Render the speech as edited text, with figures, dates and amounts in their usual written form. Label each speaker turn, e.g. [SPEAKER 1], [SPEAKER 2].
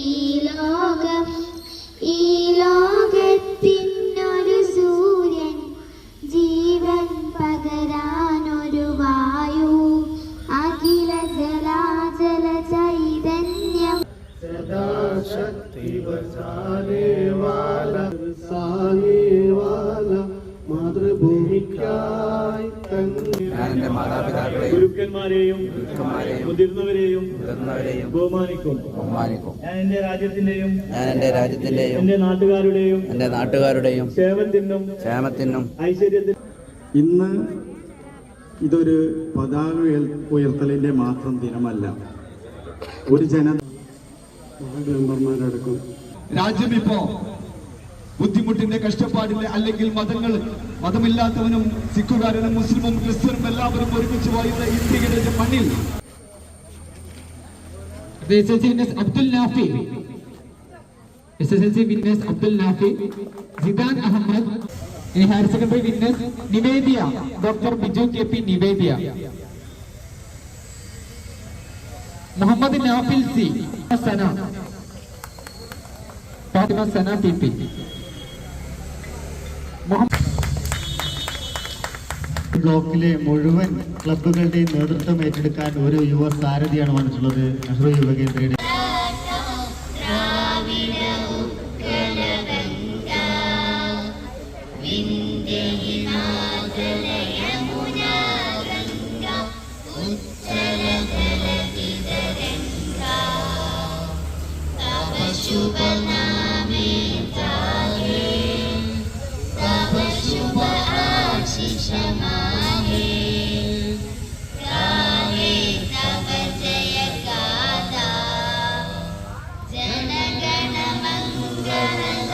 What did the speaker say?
[SPEAKER 1] ഈ ലോകത്തിനൊരു സൂര്യൻ, ജീവൻ പകരാനൊരു വായു, അഖില ജലാചല ചൈതന്യം,
[SPEAKER 2] സദാശക്തി ബചാനെ വാല മാതൃഭൂമിക്കായി
[SPEAKER 3] എന്റെ മാതാപിതാക്കളെയും
[SPEAKER 2] ഗുരുക്കന്മാരെയും മുതിർന്നവരെയും ബഹുമാനിക്കും. ഞാൻ എന്റെ രാജ്യത്തിന്റെയും എന്റെ നാട്ടുകാരുടെയും ക്ഷേമത്തിനും ഐശ്വര്യത്തിനും.
[SPEAKER 4] ഇന്ന് ഇതൊരു പതാക ഉയർത്തലിന്റെ മാത്രം ദിനമല്ല. ഒരു മെമ്പർമാരടക്കം
[SPEAKER 5] രാജ്യമിപ്പോ ബുദ്ധിമുട്ടിന്റെ കഷ്ടപ്പാടിന്റെ, അല്ലെങ്കിൽ മതമില്ലാത്തവനും സിഖുകാരനും മുസ്ലിമും ക്രിസ്ത്യനും എല്ലാവരും ഒരുമിച്ച് പോയുള്ള ഇന്ത്യയുടെ മണ്ണിൽ
[SPEAKER 6] Abdul Nafi, SSLC winners Abdul Nafi, Zidan Ahmad, in higher secondary winners Nivedia, Dr. Biju KP Nivedia, Muhammad Nafil C, Sana, Fatima Sana PP,
[SPEAKER 4] ബ്ലോക്കിലെ മുഴുവൻ ക്ലബ്ബുകളുടെയും നേതൃത്വം ഏറ്റെടുക്കാൻ ഒരു യുവ സാരഥിയാണ് വന്നിട്ടുള്ളത്. നെഹ്റു യുവകേന്ദ്രയുടെ
[SPEAKER 1] जनगण मंगल